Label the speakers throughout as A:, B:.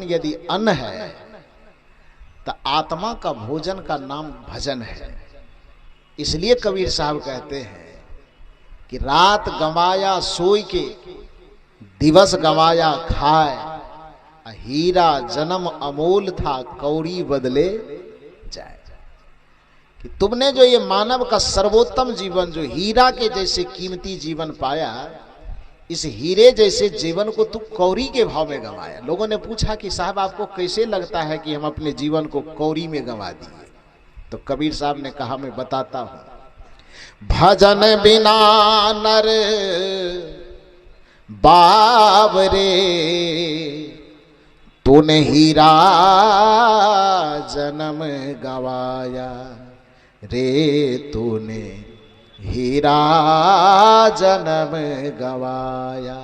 A: यदि अन्न है तो आत्मा का भोजन का नाम भजन है। इसलिए कबीर साहब कहते हैं कि रात गंवाया सोई के, दिवस गंवाया खाए, हीरा जन्म अमोल था कौड़ी बदले जाए। कि तुमने जो ये मानव का सर्वोत्तम जीवन, जो हीरा के जैसे कीमती जीवन पाया, इस हीरे जैसे जीवन को तू कौड़ी के भाव में गंवाया। लोगों ने पूछा कि साहब आपको कैसे लगता है कि हम अपने जीवन को कौड़ी में गंवा दिए? तो कबीर साहब ने कहा, मैं बताता हूं। भजन बिना नर बावरे, तूने हीरा जन्म गवाया रे, तूने हीरा जन्म गवाया।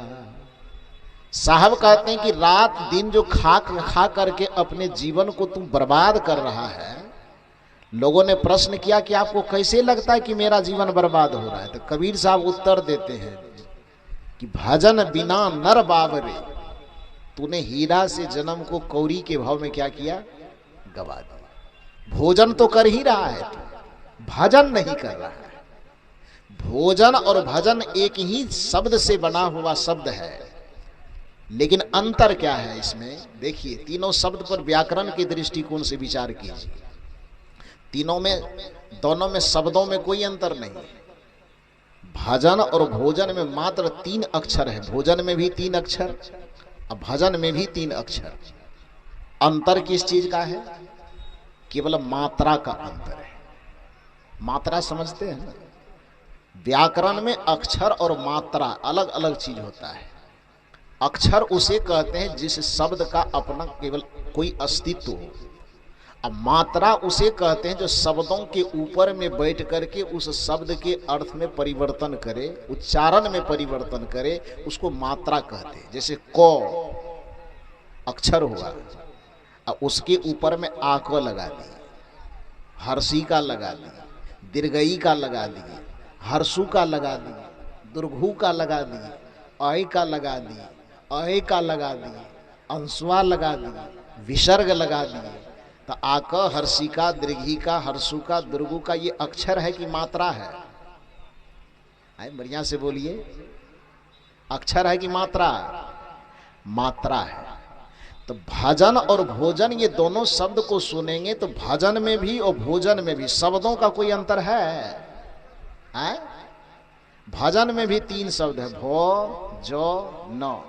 A: साहब कहते हैं कि रात दिन जो खा करके अपने जीवन को तुम बर्बाद कर रहा है। लोगों ने प्रश्न किया कि आपको कैसे लगता है कि मेरा जीवन बर्बाद हो रहा है? तो कबीर साहब उत्तर देते हैं कि भजन बिना नर बावरे, तूने हीरा से जन्म को कौड़ी के भाव में क्या किया? गवा दिया। भोजन तो कर ही रहा है, तू भजन नहीं कर रहा है। भोजन और भजन एक ही शब्द से बना हुआ शब्द है, लेकिन अंतर क्या है इसमें? देखिए, तीनों शब्द पर व्याकरण के दृष्टिकोण से विचार कीजिए। तीनों में, दोनों में शब्दों में कोई अंतर नहीं है। भजन और भोजन में मात्र 3 अक्षर है। भोजन में भी 3 अक्षर और भजन में भी 3 अक्षर। अंतर किस चीज का है? केवल मात्रा का अंतर है। मात्रा समझते हैं ना? व्याकरण में अक्षर और मात्रा अलग अलग चीज होता है। अक्षर उसे कहते हैं जिस शब्द का अपना केवल कोई अस्तित्व हो, अब मात्रा उसे कहते हैं जो शब्दों के ऊपर में बैठ करके उस शब्द के अर्थ में परिवर्तन करे, उच्चारण में परिवर्तन करे, उसको मात्रा कहते हैं। जैसे क अक्षर हुआ, अब उसके ऊपर में आ क लगा दी, हर्षी का लगा दी, दीर्घई का लगा दी, हर्षु का लगा दी, दुर्घु का लगा दी, अय का लगा दी, अय का लगा दी, अंशुआ लगा दी, विसर्ग लगा दी। तो आक, हर्षी का, दीर्घी का, हर्षु का, दुर्गु का, ये अक्षर है कि मात्रा है? आए बढ़िया से बोलिए, अक्षर है कि मात्रा? मात्रा है। तो भजन और भोजन ये दोनों शब्द को सुनेंगे तो भजन में भी और भोजन में भी शब्दों का कोई अंतर है? भजन में भी 3 शब्द है, भो जो न।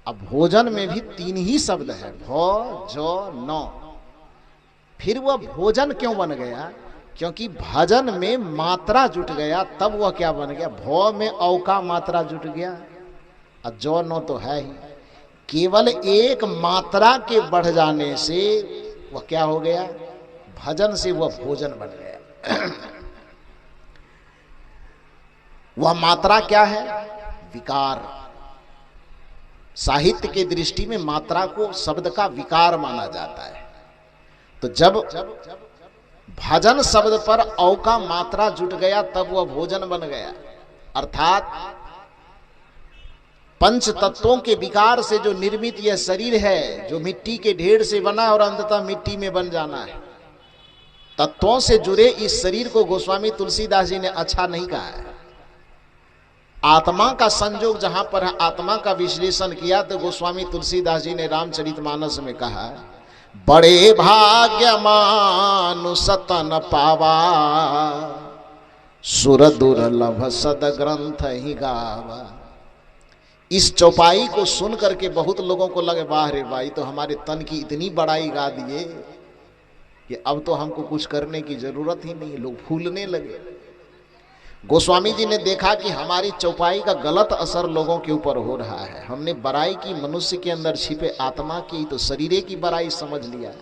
A: अब भोजन में भी 3 ही शब्द है, भो जो न। फिर वह भोजन क्यों बन गया? क्योंकि भजन में मात्रा जुट गया, तब वह क्या बन गया? भो में औ का मात्रा जुट गया और जो न तो है ही। केवल एक मात्रा के बढ़ जाने से वह क्या हो गया? भजन से वह भोजन बन गया। वह मात्रा क्या है? विकार। साहित्य के दृष्टि में मात्रा को शब्द का विकार माना जाता है। तो जब भजन शब्द पर औ का मात्रा जुट गया तब वह भोजन बन गया। अर्थात पंच तत्वों के विकार से जो निर्मित यह शरीर है, जो मिट्टी के ढेर से बना और अंततः मिट्टी में बन जाना है, तत्वों से जुड़े इस शरीर को गोस्वामी तुलसीदास जी ने अच्छा नहीं कहा है। आत्मा का संयोग जहां पर है, आत्मा का विश्लेषण किया तो गोस्वामी तुलसीदास जी ने रामचरितमानस में कहा, बड़े भाग्यमान सतन पावा, सुर दुर्लभ सद ग्रंथ ही गावा। इस चौपाई को सुन करके बहुत लोगों को लगे, वाह रे भाई, तो हमारे तन की इतनी बड़ाई गा दिए कि अब तो हमको कुछ करने की जरूरत ही नहीं। लोग फूलने लगे। गोस्वामी जी ने देखा कि हमारी चौपाई का गलत असर लोगों के ऊपर हो रहा है। हमने बड़ाई की मनुष्य के अंदर छिपे आत्मा की, तो शरीरे की बड़ाई समझ लिया।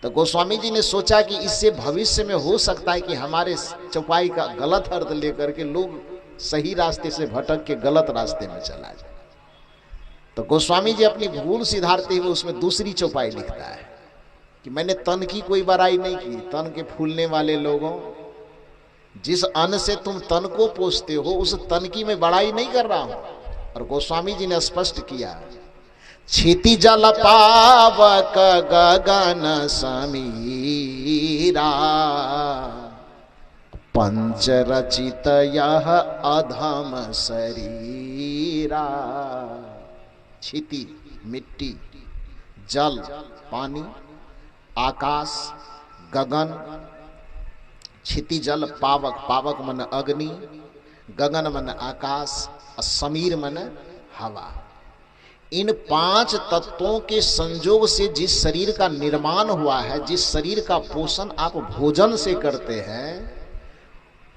A: तो गोस्वामी जी ने सोचा कि इससे भविष्य में हो सकता है कि हमारे चौपाई का गलत अर्थ लेकर के लोग सही रास्ते से भटक के गलत रास्ते में चला जाए। तो गोस्वामी जी अपनी भूल सुधारते हुए उसमें दूसरी चौपाई लिखता है कि मैंने तन की कोई बड़ाई नहीं की। तन के फूलने वाले लोगों, जिस अन्न से तुम तन को पोषते हो उस तन की मैं बड़ाई नहीं कर रहा हूं। और गोस्वामी जी ने स्पष्ट किया, क्षिति जल पावक गगन समीरा, पंच रचित यह अधम शरीरा। क्षिति मिट्टी, जल पानी, आकाश गगन। क्षिति जल पावक, पावक मन अग्नि, गगन मन आकाश, समीर मन हवा। इन पांच तत्वों के संयोग से जिस शरीर का निर्माण हुआ है, जिस शरीर का पोषण आप भोजन से करते हैं,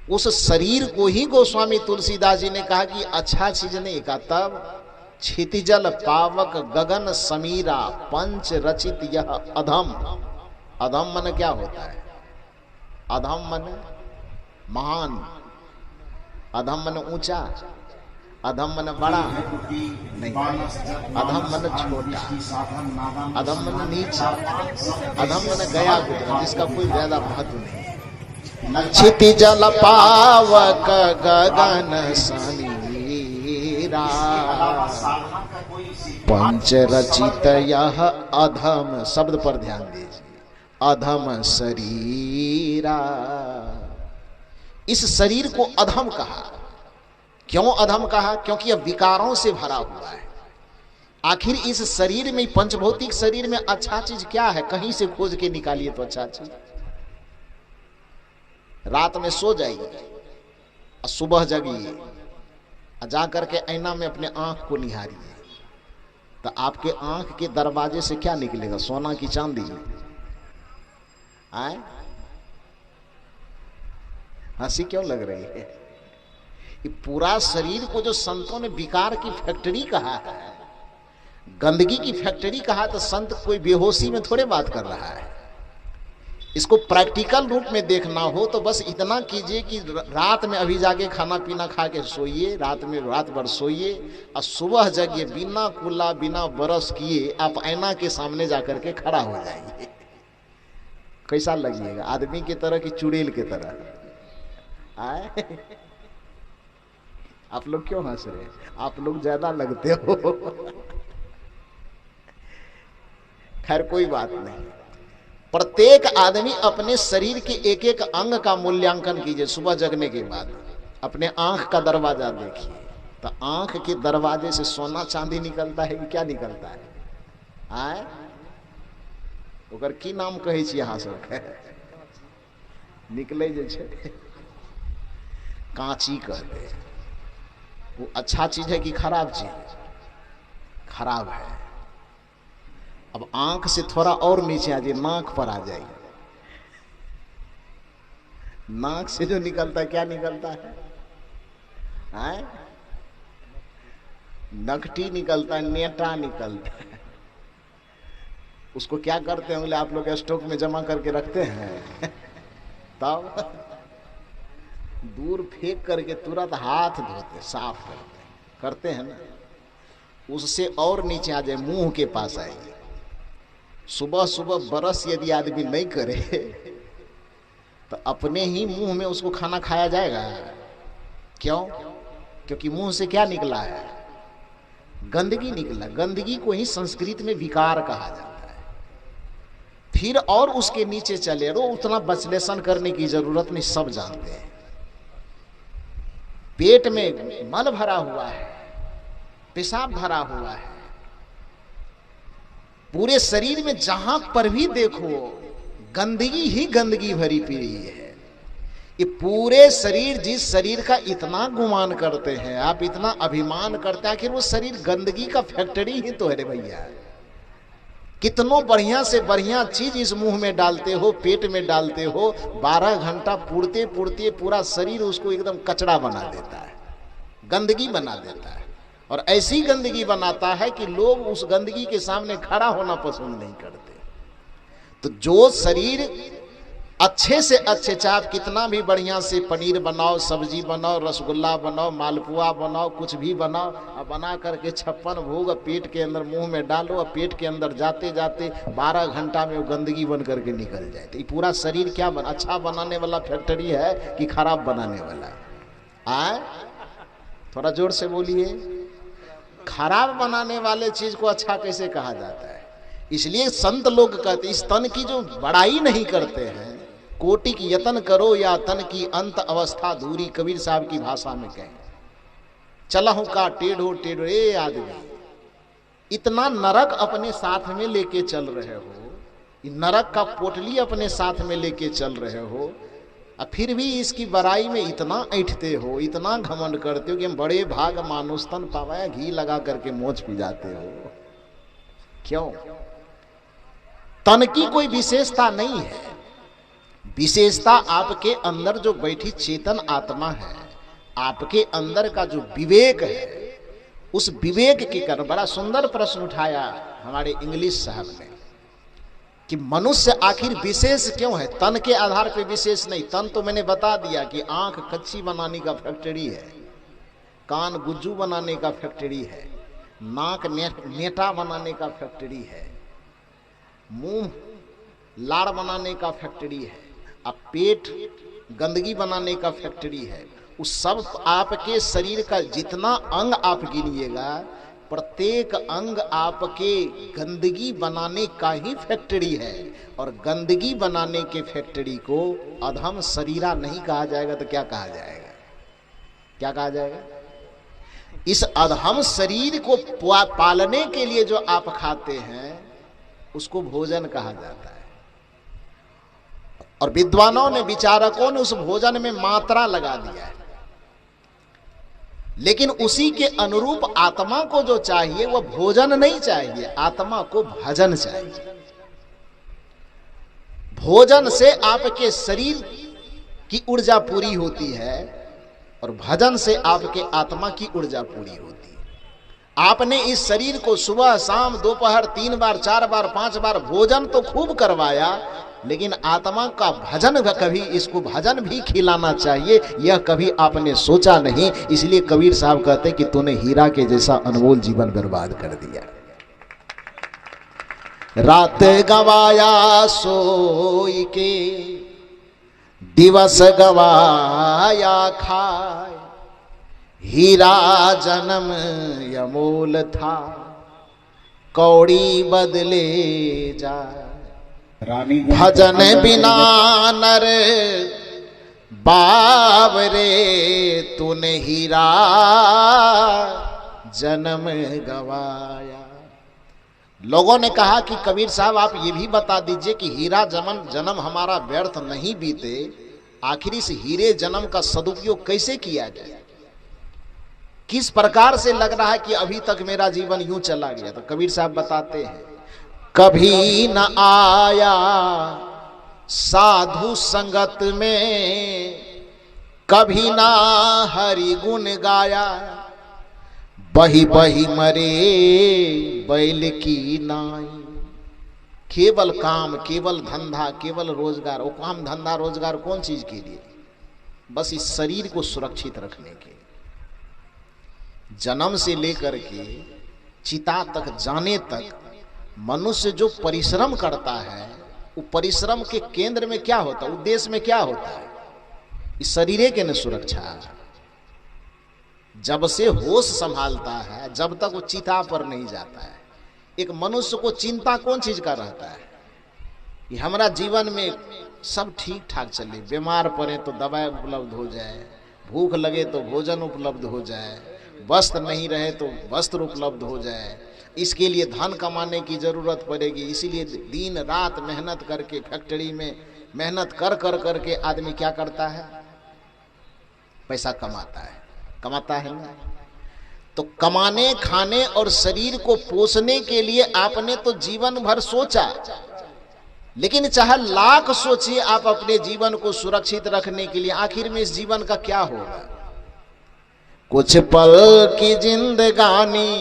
A: उस शरीर को ही गोस्वामी तुलसीदास जी ने कहा कि अच्छा चीज नहीं का। तब क्षितिजल पावक गगन समीरा, पंच रचित यह अधम। अधम मन क्या होता है? अधम मन महान, अधम मन ऊंचा, अधम मन बड़ा नहीं, अधम मन छोटा, अधम मन नीचा, अधम मन गया गुजरा, जिसका कोई ज्यादा महत्व नहीं। क्षिति जल पावक गगन समीरा, पंच रचित यह अधम। शब्द पर ध्यान दीजिए, अधम शरीरा। इस शरीर को अधम कहा। क्यों अधम कहा? क्योंकि यह विकारों से भरा हुआ है। आखिर इस शरीर में, पंचभौतिक शरीर में अच्छा चीज क्या है? कहीं से खोज के निकालिए तो अच्छा चीज। रात में सो जाइए और सुबह जगिए और जाकर के ऐना में अपने आंख को निहारिए, तो आपके आंख के दरवाजे से क्या निकलेगा? सोना की चांदी? आए, हंसी क्यों लग रही है? ये पूरा शरीर को जो संतों ने विकार की फैक्ट्री कहा है, गंदगी की फैक्ट्री कहा, तो संत कोई बेहोशी में थोड़े बात कर रहा है। इसको प्रैक्टिकल रूप में देखना हो तो बस इतना कीजिए कि रात में अभी जाके खाना पीना खा के सोइए, रात में रात भर सोइए और सुबह जगिए, बिना कुल्ला बिना ब्रश किए आप ऐना के सामने जाकर के खड़ा हो जाइए। कैसा लगिएगा? आदमी की तरह कि चुड़ैल की तरह? आए, आप लोग क्यों हंस रहे? आप लोग ज्यादा लगते हो। खैर कोई बात नहीं। प्रत्येक आदमी अपने शरीर के एक एक अंग का मूल्यांकन कीजिए। सुबह जगने के बाद अपने आंख का दरवाजा देखिए, तो आंख के दरवाजे से सोना चांदी निकलता है कि क्या निकलता है? आए, ओकर की नाम कहै छी अहाँ सबके? निकले जे छै कांची कहते। वो अच्छा चीज है कि खराब चीज? खराब है। अब आंख से थोड़ा और नीचे आ जाइए, नाक पर आ जाइए। नाक से जो निकलता है क्या निकलता है? आए? नकटी निकलता है, नेटा निकलता है। उसको क्या करते हैं? बोले आप लोग स्टॉक में जमा करके रखते हैं, तब दूर फेंक करके तुरंत हाथ धोते, साफ करते हैं ना। उससे और नीचे आ जाए, मुंह के पास आइए। सुबह सुबह ब्रश यदि आदमी नहीं करे तो अपने ही मुंह में उसको खाना खाया जाएगा। क्यों? क्योंकि मुंह से क्या निकला है? गंदगी निकला। गंदगी को ही संस्कृत में विकार कहा जाता है। फिर और उसके नीचे चले रो, उतना विश्लेषण करने की जरूरत नहीं, सब जानते हैं। पेट में मल भरा हुआ है, पेशाब भरा हुआ है, पूरे शरीर में जहां पर भी देखो गंदगी ही गंदगी भरी पड़ी है। ये पूरे शरीर, जिस शरीर का इतना गुमान करते हैं आप, इतना अभिमान करते हैं, आखिर वो शरीर गंदगी का फैक्ट्री ही तो है रे भैया। कितनों बढ़िया से बढ़िया चीज इस मुंह में डालते हो, पेट में डालते हो, 12 घंटा पुड़ते पुड़ते पूरा शरीर उसको एकदम कचरा बना देता है, गंदगी बना देता है। और ऐसी गंदगी बनाता है कि लोग उस गंदगी के सामने खड़ा होना पसंद नहीं करते। तो जो शरीर अच्छे से अच्छे, चाहे आप कितना भी बढ़िया से पनीर बनाओ, सब्जी बनाओ, रसगुल्ला बनाओ, मालपुआ बनाओ, कुछ भी बनाओ, और बना करके 56 भोग पेट के अंदर मुंह में डालो, और पेट के अंदर जाते जाते 12 घंटा में वो गंदगी बन करके निकल जाए। तो ये पूरा शरीर क्या अच्छा बनाने वाला फैक्ट्री है कि खराब बनाने वाला? आए, थोड़ा जोर से बोलिए। खराब बनाने वाले चीज को अच्छा कैसे कहा जाता है। इसलिए संत लोग कहते इस तन की जो बड़ाई नहीं करते हैं, कोटि की यतन करो या तन की अंत अवस्था दूरी, कबीर साहब की भाषा में कहें। चलहु का टेढ़ो टेढ़ो, ए आदमी इतना नरक अपने साथ में लेके चल रहे हो, नरक का पोटली अपने साथ में लेके चल रहे हो, और फिर भी इसकी बड़ाई में इतना ऐंठते हो, इतना घमंड करते हो कि हम बड़े भाग मानुष तन पावाया, घी लगा करके मोच पी जाते हो। क्यों? तन की कोई विशेषता नहीं है, विशेषता आपके अंदर जो बैठी चेतन आत्मा है, आपके अंदर का जो विवेक है, उस विवेक के कारण। बड़ा सुंदर प्रश्न उठाया हमारे इंग्लिश साहब ने कि मनुष्य आखिर विशेष क्यों है? तन के आधार पे विशेष नहीं। तन तो मैंने बता दिया कि आंख कच्ची बनाने का फैक्ट्री है, कान गुज्जू बनाने का फैक्ट्री है, नाक नेटा बनाने का फैक्ट्री है, मुंह लाड़ बनाने का फैक्ट्री है, अब पेट गंदगी बनाने का फैक्ट्री है। उस सब आपके शरीर का जितना अंग आप गिनिएगा, प्रत्येक अंग आपके गंदगी बनाने का ही फैक्ट्री है। और गंदगी बनाने के फैक्ट्री को अधम शरीरा नहीं कहा जाएगा तो क्या कहा जाएगा? क्या कहा जाएगा? इस अधम शरीर को पालने के लिए जो आप खाते हैं उसको भोजन कहा जाता है। और विद्वानों ने, विचारकों ने उस भोजन में मात्रा लगा दिया है, लेकिन उसी के अनुरूप आत्मा को जो चाहिए वह भोजन नहीं चाहिए, आत्मा को भजन चाहिए। भोजन से आपके शरीर की ऊर्जा पूरी होती है और भजन से आपके आत्मा की ऊर्जा पूरी होती है। आपने इस शरीर को सुबह शाम दोपहर 3 बार 4 बार 5 बार भोजन तो खूब करवाया, लेकिन आत्मा का भजन कभी, इसको भजन भी खिलाना चाहिए, यह कभी आपने सोचा नहीं। इसलिए कबीर साहब कहते कि तूने हीरा के जैसा अनमोल जीवन बर्बाद कर दिया। रात गवाया सोई के, दिवस गवाया खाए, हीरा जन्म अमोल था, कौड़ी बदले जाए। भजन बिना नर बावरे, तूने हीरा जन्म गवाया। लोगों ने कहा कि कबीर साहब आप ये भी बता दीजिए कि हीरा जन्म हमारा व्यर्थ नहीं बीते, आखिर इस हीरे जन्म का सदुपयोग कैसे किया जाए? किस प्रकार से लग रहा है कि अभी तक मेरा जीवन यूं चला गया? तो कबीर साहब बताते हैं, कभी न आया साधु संगत में, कभी ना हरि गुण गाया, बही बही मरे बैल की नाई। केवल काम, केवल धंधा, केवल रोजगार। वो काम धंधा रोजगार कौन चीज के लिए? बस इस शरीर को सुरक्षित रखने के। जन्म से लेकर के चिता तक जाने तक मनुष्य जो परिश्रम करता है, वो परिश्रम के केंद्र में क्या होता है, उद्देश्य में क्या होता है? इस शरीर के न सुरक्षा। जब से होश संभालता है, जब तक वो चिता पर नहीं जाता है। एक मनुष्य को चिंता कौन चीज का रहता है कि हमारा जीवन में सब ठीक ठाक चले, बीमार पड़े तो दवाई उपलब्ध हो जाए, भूख लगे तो भोजन उपलब्ध हो जाए, वस्त्र नहीं रहे तो वस्त्र उपलब्ध हो जाए। इसके लिए धन कमाने की जरूरत पड़ेगी, इसीलिए दिन रात मेहनत करके फैक्ट्री में मेहनत कर कर करके आदमी क्या करता है? पैसा कमाता है ना। तो कमाने, खाने और शरीर को पोषने के लिए आपने तो जीवन भर सोचा, लेकिन चाहे लाख सोचिए आप अपने जीवन को सुरक्षित रखने के लिए, आखिर में इस जीवन का क्या होगा? कुछ पल की जिंदगानी,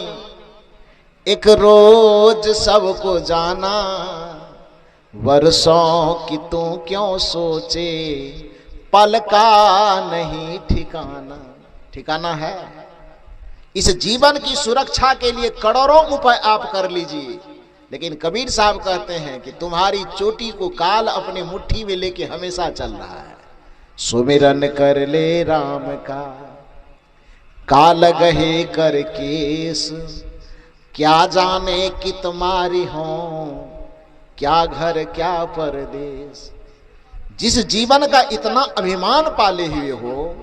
A: एक रोज सबको जाना, वर्षों की तू क्यों सोचे, पल का नहीं ठिकाना। ठिकाना है। इस जीवन की सुरक्षा के लिए करोड़ों उपाय आप कर लीजिए, लेकिन कबीर साहब कहते हैं कि तुम्हारी चोटी को काल अपने मुट्ठी में लेके हमेशा चल रहा है। सुमिरन कर ले राम का, काल गहे कर केस, क्या जाने कि तुम्हारी हो, क्या घर क्या परदेश। जिस जीवन का इतना अभिमान पाले हुए हो,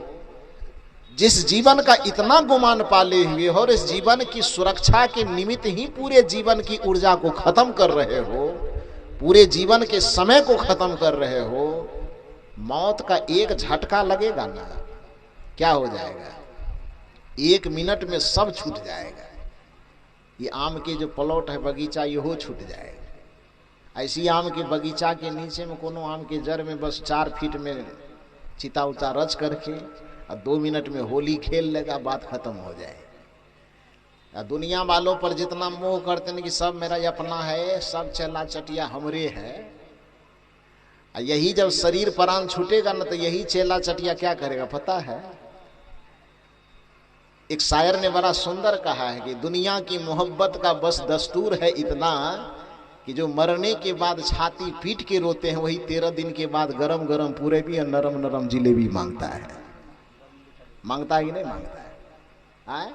A: जिस जीवन का इतना गुमान पाले हुए हो और इस जीवन की सुरक्षा के निमित्त ही पूरे जीवन की ऊर्जा को खत्म कर रहे हो, पूरे जीवन के समय को खत्म कर रहे हो, मौत का एक झटका लगेगा ना, क्या हो जाएगा? 1 मिनट में सब छूट जाएगा। ये आम के जो प्लॉट है, बगीचा, यहो छूट जाएगा। ऐसी आम के बगीचा के नीचे में कोनो आम के जड़ में बस 4 फीट में चिता उता रच करके और 2 मिनट में होली खेल लेगा, बात खत्म हो जाए। दुनिया वालों पर जितना मोह करते हैं कि सब मेरा अपना है, सब चला चटिया हमरे है, यही जब शरीर प्राण छूटेगा ना तो यही चेला चटिया क्या करेगा पता है? एक शायर ने बड़ा सुंदर कहा है कि दुनिया की मोहब्बत का बस दस्तूर है इतना कि जो मरने के बाद छाती पीट के रोते हैं वही 13 दिन के बाद गरम गरम पूरे भी और नरम नरम जिलेबी मांगता है। मांगता है कि नहीं मांगता है? आए?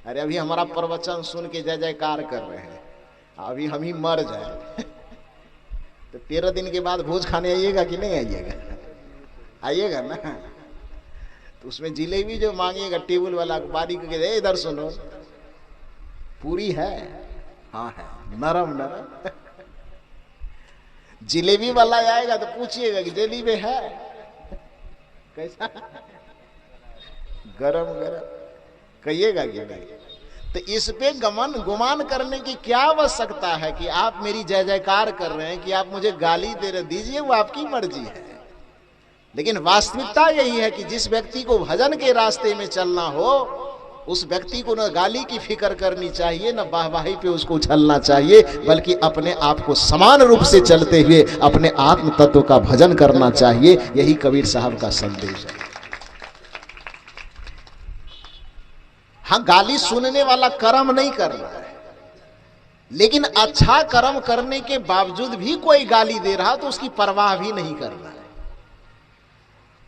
A: अरे अभी हमारा प्रवचन सुन के जय जयकार कर रहे हैं, अभी हम ही मर जाए तो 13 दिन के बाद भोज खाने आइएगा कि नहीं आइएगा? आइएगा ना। तो उसमें जिलेबी जो मांगेगा टेबल वाला बारीक के इधर सुनो, पूरी है? हाँ है, नरम नरम। जिलेबी वाला आएगा तो पूछिएगा कि जिलेबी है कैसा, गरम गरम कहिएगा कि नहीं? तो इस पे गुमान करने की क्या आवश्यकता है कि आप मेरी जय जयकार कर रहे हैं, कि आप मुझे गाली दे रहे, दीजिए, वो आपकी मर्जी है। लेकिन वास्तविकता यही है कि जिस व्यक्ति को भजन के रास्ते में चलना हो, उस व्यक्ति को न गाली की फिक्र करनी चाहिए, न वाहवाही पे उसको उछलना चाहिए, बल्कि अपने आप को समान रूप से चलते हुए अपने आत्म तत्व का भजन करना चाहिए। यही कबीर साहब का संदेश है। हाँ, गाली सुनने वाला कर्म नहीं कर रहा है, लेकिन अच्छा कर्म करने के बावजूद भी कोई गाली दे रहा तो उसकी परवाह भी नहीं कर रहा है।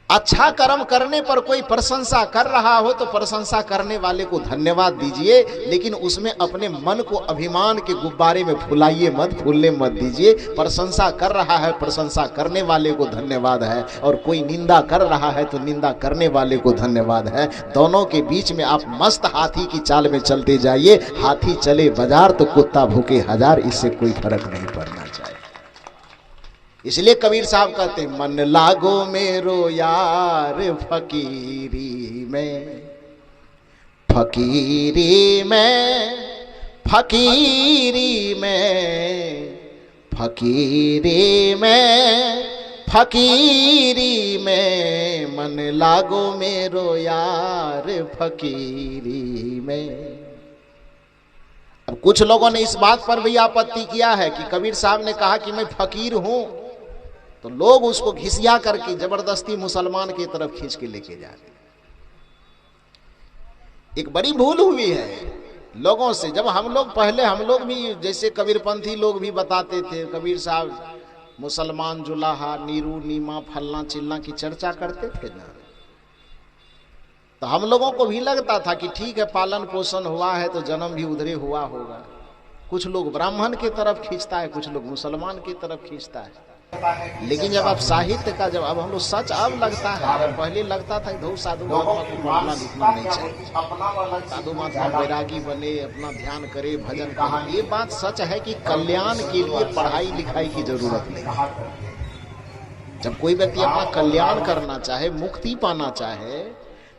A: अच्छा कर्म करने पर कोई प्रशंसा कर रहा हो तो प्रशंसा करने वाले को धन्यवाद दीजिए, लेकिन उसमें अपने मन को अभिमान के गुब्बारे में फुलाइए मत, फूलने मत दीजिए। प्रशंसा कर रहा है, प्रशंसा करने वाले को धन्यवाद है, और कोई निंदा कर रहा है तो निंदा करने वाले को धन्यवाद है। दोनों के बीच में आप मस्त हाथी की चाल में चलते जाइए। हाथी चले बाजार तो कुत्ता भूखे हजार, इससे कोई फर्क नहीं पड़ना चाहिए। इसलिए कबीर साहब कहते हैं, मन लागो मेरो यार फकीरी में, फकीरी में, फकीरी में, फकीरी में, फकीरी में, मन लागो मेरो यार फकीरी में। अब कुछ लोगों ने इस बात पर भी आपत्ति किया है कि कबीर साहब ने कहा कि मैं फकीर हूं, तो लोग उसको घिसिया करके जबरदस्ती मुसलमान की तरफ खींच के लेके जा रहे। एक बड़ी भूल हुई है लोगों से। जब हम लोग भी जैसे कबीरपंथी लोग भी बताते थे, कबीर साहब मुसलमान जुलाहा, नीरू नीमा, फलना चिल्ला की चर्चा करते थे ना, तो हम लोगों को भी लगता था कि ठीक है, पालन पोषण हुआ है तो जन्म भी उधरे हुआ होगा। कुछ लोग ब्राह्मण की तरफ खींचता है, कुछ लोग मुसलमान की तरफ खींचता है। लेकिन जब आप साहित्य का, जब अब हम लोग सच अब लगता है, पहले लगता था कि साधु महात्मा को पढ़ना लिखना नहीं चाहिए, साधु महात्मा वैरागी बने, अपना ध्यान करे, भजन करे। ये बात सच है कि कल्याण के लिए पढ़ाई लिखाई की जरूरत नहीं। जब कोई व्यक्ति अपना कल्याण करना चाहे, मुक्ति पाना चाहे,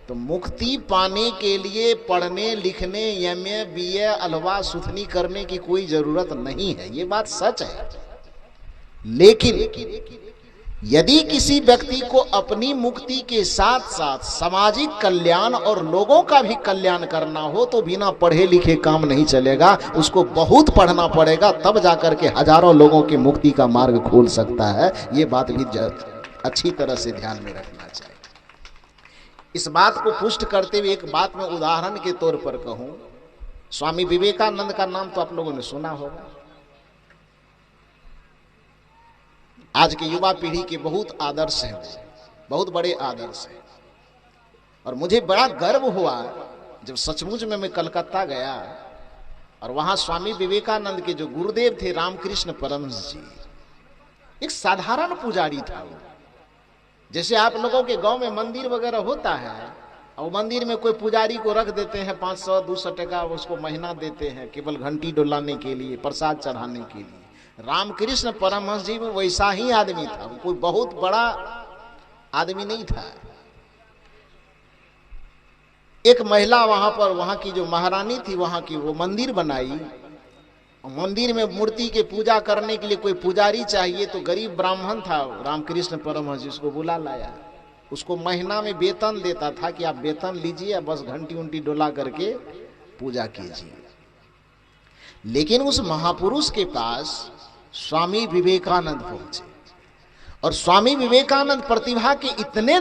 A: तो मुक्ति पाने के लिए पढ़ने लिखने, एमए बीए अलवा सुथनी करने की कोई जरूरत नहीं है। ये बात सच है। लेकिन यदि किसी व्यक्ति को अपनी मुक्ति के साथ साथ सामाजिक कल्याण और लोगों का भी कल्याण करना हो तो बिना पढ़े लिखे काम नहीं चलेगा। उसको बहुत पढ़ना पड़ेगा, तब जाकर के हजारों लोगों की मुक्ति का मार्ग खोल सकता है। ये बात भी अच्छी तरह से ध्यान में रखना चाहिए। इस बात को पुष्ट करते हुए एक बात मैं उदाहरण के तौर पर कहूं, स्वामी विवेकानंद का नाम तो आप लोगों ने सुना होगा। आज की युवा पीढ़ी के बहुत आदर्श हैं, बहुत बड़े आदर्श हैं। और मुझे बड़ा गर्व हुआ जब सचमुच में मैं कलकत्ता गया और वहां स्वामी विवेकानंद के जो गुरुदेव थे रामकृष्ण परमहंस जी, एक साधारण पुजारी था वो। जैसे आप लोगों के गांव में मंदिर वगैरह होता है और मंदिर में कोई पुजारी को रख देते हैं 500-200 टका उसको महीना देते हैं केवल घंटी डुलाने के लिए, प्रसाद चढ़ाने के लिए। रामकृष्ण परमहंस जी में वैसा ही आदमी था, कोई बहुत बड़ा आदमी नहीं था। एक महिला वहां पर, वहां की जो महारानी थी वहां की, वो मंदिर बनाई। मंदिर में मूर्ति के पूजा करने के लिए कोई पुजारी चाहिए, तो गरीब ब्राह्मण था रामकृष्ण परमहंस जी, उसको बुला लाया। उसको महीना में वेतन देता था कि आप वेतन लीजिए, बस घंटी उंटी डोला करके पूजा कीजिए। लेकिन उस महापुरुष के पास स्वामी विवेकानंद पहुंचे और स्वामी विवेकानंद प्रतिभा के इतने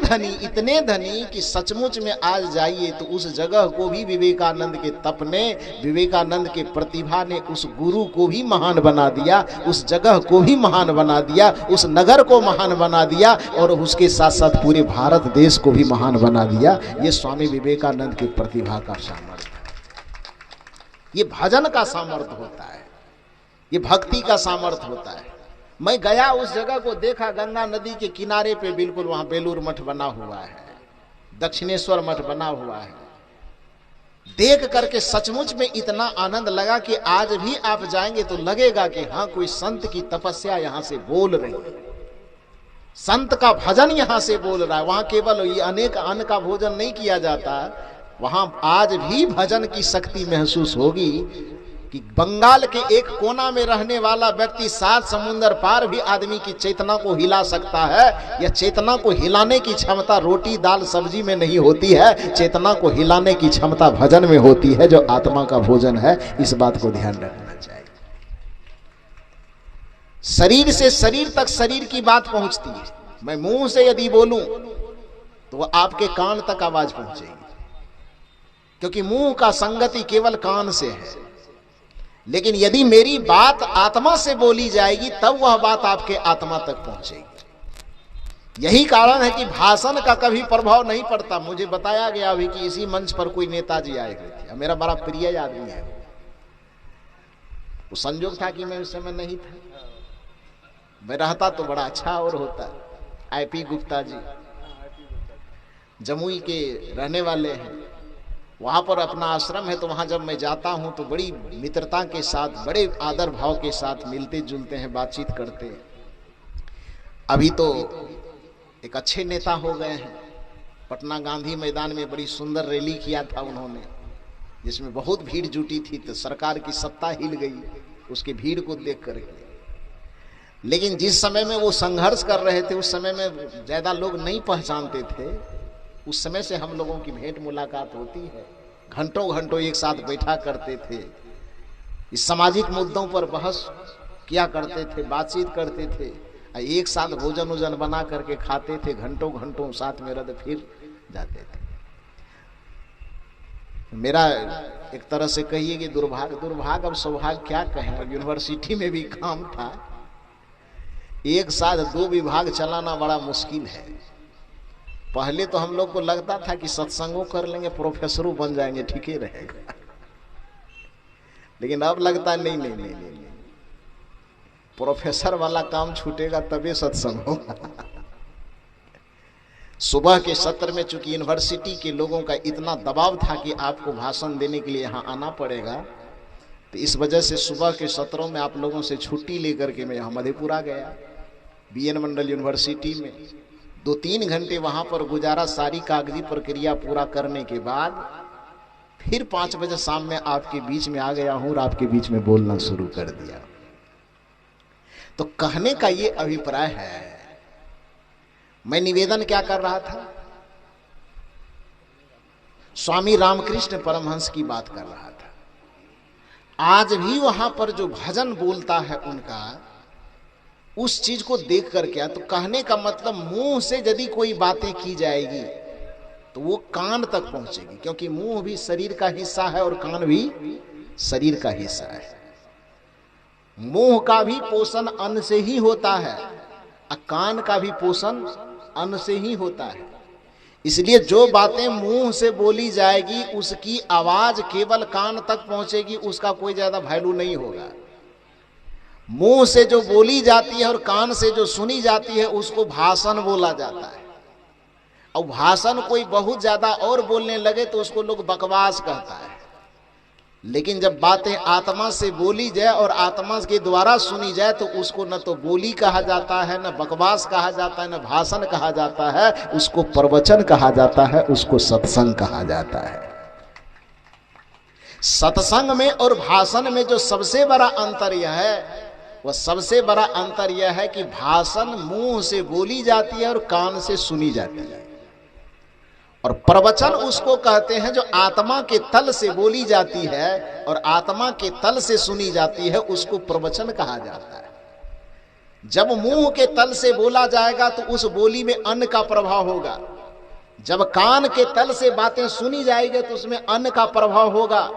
A: धनी कि सचमुच में आज जाइए तो उस जगह को भी विवेकानंद के तप ने, विवेकानंद के प्रतिभा ने उस गुरु को भी महान बना दिया, उस जगह को भी महान बना दिया, उस नगर को महान बना दिया और उसके साथ साथ पूरे भारत देश को भी महान बना दिया। ये स्वामी विवेकानंद की प्रतिभा का सामर्थ्य, ये भजन का सामर्थ्य होता है, ये भक्ति का सामर्थ्य होता है। मैं गया उस जगह को देखा, गंगा नदी के किनारे पे बिल्कुल वहां बेलूर मठ बना हुआ है, दक्षिणेश्वर मठ बना हुआ है। देख करके सचमुच में इतना आनंद लगा कि आज भी आप जाएंगे तो लगेगा कि हाँ कोई संत की तपस्या यहां से बोल रही है, संत का भजन यहां से बोल रहा है। वहां केवल ये अनेक अन्न का भोजन नहीं किया जाता, वहां आज भी भजन की शक्ति महसूस होगी कि बंगाल के एक कोना में रहने वाला व्यक्ति 7 समुंदर पार भी आदमी की चेतना को हिला सकता है। यह चेतना को हिलाने की क्षमता रोटी दाल सब्जी में नहीं होती है, चेतना को हिलाने की क्षमता भजन में होती है, जो आत्मा का भोजन है। इस बात को ध्यान रखना चाहिए। शरीर से शरीर तक शरीर की बात पहुंचती है। मैं मुंह से यदि बोलूं तो आपके कान तक आवाज पहुंचेगी, क्योंकि मुंह का संगति केवल कान से है। लेकिन यदि मेरी बात आत्मा से बोली जाएगी तब वह बात आपके आत्मा तक पहुंचेगी। यही कारण है कि भाषण का कभी प्रभाव नहीं पड़ता। मुझे बताया गया अभी कि इसी मंच पर कोई नेताजी आए हुए थे, मेरा बड़ा प्रिय आदमी है। वो संयोग था कि मैं उस समय नहीं था, मैं रहता तो बड़ा अच्छा और होता। आईपी गुप्ता जी जमुई के रहने वाले हैं, वहां पर अपना आश्रम है, तो वहां जब मैं जाता हूं तो बड़ी मित्रता के साथ, बड़े आदर भाव के साथ मिलते जुलते हैं, बातचीत करते हैं। अभी तो एक अच्छे नेता हो गए हैं। पटना गांधी मैदान में बड़ी सुंदर रैली किया था उन्होंने, जिसमें बहुत भीड़ जुटी थी, तो सरकार की सत्ता हिल गई उसकी भीड़ को देख करके। लेकिन जिस समय में वो संघर्ष कर रहे थे उस समय में ज्यादा लोग नहीं पहचानते थे। उस समय से हम लोगों की भेंट मुलाकात होती है, घंटों घंटों एक साथ बैठा करते थे, इस सामाजिक मुद्दों पर बहस किया करते थे, बातचीत करते थे, एक साथ भोजन उजन बना करके खाते थे, घंटों घंटों साथ में रद फिर जाते थे। मेरा एक तरह से कहिए कि दुर्भाग्य अब सौभाग्य क्या कहें। यूनिवर्सिटी में भी काम था, एक साथ 2 विभाग चलाना बड़ा मुश्किल है। पहले तो हम लोग को लगता था कि सत्संगों कर लेंगे प्रोफेसरों बन जाएंगे, ठीक ही रहेगा। लेकिन अब लगता है नहीं, प्रोफेसर वाला काम छूटेगा तभी सत्संग होगा। सुबह के सत्र में चूंकि यूनिवर्सिटी के लोगों का इतना दबाव था कि आपको भाषण देने के लिए यहाँ आना पड़ेगा, तो इस वजह से सुबह के सत्रों में आप लोगों से छुट्टी लेकर के मैं यहाँ मधेपुरा गया, बीएन मंडल यूनिवर्सिटी में 2-3 घंटे वहां पर गुजारा। सारी कागजी प्रक्रिया पूरा करने के बाद फिर 5 बजे शाम में आपके बीच में आ गया हूं और आपके बीच में बोलना शुरू कर दिया। तो कहने का ये अभिप्राय है, मैं निवेदन क्या कर रहा था, स्वामी रामकृष्ण परमहंस की बात कर रहा था। आज भी वहां पर जो भजन बोलता है उनका, उस चीज को देख कर क्या, तो कहने का मतलब मुंह से यदि कोई बातें की जाएगी तो वो कान तक पहुंचेगी, क्योंकि मुंह भी शरीर का हिस्सा है और कान भी शरीर का हिस्सा है। मुंह का भी पोषण अन्न से ही होता है और कान का भी पोषण अन्न से ही होता है। इसलिए जो बातें मुंह से बोली जाएगी उसकी आवाज केवल कान तक पहुंचेगी, उसका कोई ज्यादा वैल्यू नहीं होगा। मुंह से जो बोली जाती है और कान से जो सुनी जाती है उसको भाषण बोला जाता है। और भाषण कोई बहुत ज्यादा और बोलने लगे तो उसको लोग बकवास कहता है। लेकिन जब बातें आत्मा से बोली जाए और आत्मा के द्वारा सुनी जाए तो उसको न तो बोली कहा जाता है, न बकवास कहा जाता है, न भाषण कहा जाता है, उसको प्रवचन कहा जाता है, उसको सत्संग कहा जाता है। सत्संग में और भाषण में जो सबसे बड़ा अंतर यह है, वह सबसे बड़ा अंतर यह है कि भाषण मुंह से बोली जाती है और कान से सुनी जाती है, और प्रवचन उसको कहते हैं जो आत्मा के तल से बोली जाती है और आत्मा के तल से सुनी जाती है, उसको प्रवचन कहा जाता है। जब मुंह के तल से बोला जाएगा तो उस बोली में अन्न का प्रभाव होगा, जब कान के तल से बातें सुनी जाएगी तो उसमें अन्न का प्रभाव होगा।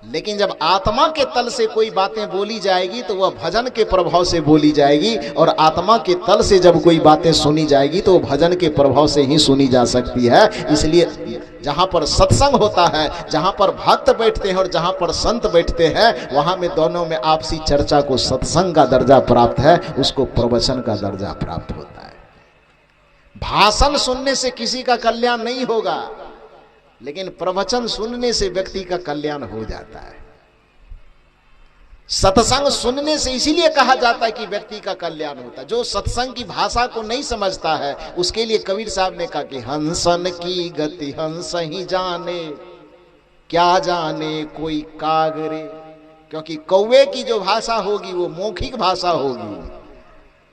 A: लेकिन जब आत्मा के तल से कोई बातें बोली जाएगी तो वह भजन के प्रभाव से बोली जाएगी, और आत्मा के तल से जब कोई बातें सुनी जाएगी तो भजन के प्रभाव से ही सुनी जा सकती है। इसलिए जहां पर सत्संग होता है, जहां पर भक्त बैठते हैं और जहां पर संत बैठते हैं, वहां में दोनों में आपसी चर्चा को सत्संग का दर्जा प्राप्त है, उसको प्रवचन का दर्जा प्राप्त होता है। भाषण सुनने से किसी का कल्याण नहीं होगा, लेकिन प्रवचन सुनने से व्यक्ति का कल्याण हो जाता है। सत्संग सुनने से इसीलिए कहा जाता है कि व्यक्ति का कल्याण होता है। जो सत्संग की भाषा को नहीं समझता है उसके लिए कबीर साहब ने कहा कि हंसन की गति हंस ही जाने, क्या जाने कोई कागरे। क्योंकि कौवे की जो भाषा होगी वो मौखिक भाषा होगी,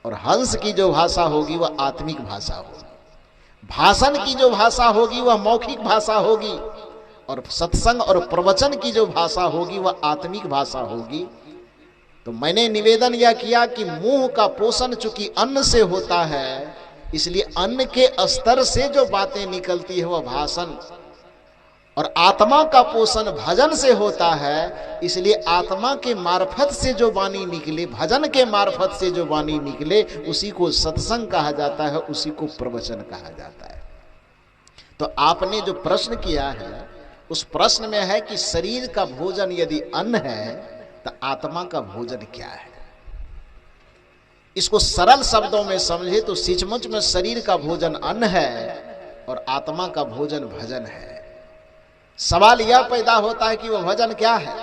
A: और हंस की जो भाषा होगी वह आत्मिक भाषा होगी। भाषण की जो भाषा होगी वह मौखिक भाषा होगी, और सत्संग और प्रवचन की जो भाषा होगी वह आत्मिक भाषा होगी। तो मैंने निवेदन यह किया कि मुंह का पोषण चूंकि अन्न से होता है, इसलिए अन्न के स्तर से जो बातें निकलती है वह भाषण, और आत्मा का पोषण भजन से होता है, इसलिए आत्मा के मार्फत से जो वाणी निकले, भजन के मार्फत से जो वाणी निकले, उसी को सत्संग कहा जाता है, उसी को प्रवचन कहा जाता है। तो आपने जो प्रश्न किया है उस प्रश्न में है कि शरीर का भोजन यदि अन्न है तो आत्मा का भोजन क्या है। इसको सरल शब्दों में समझे तो सचमुच में शरीर का भोजन अन्न है और आत्मा का भोजन भजन है। सवाल यह पैदा होता है कि वह भजन क्या है।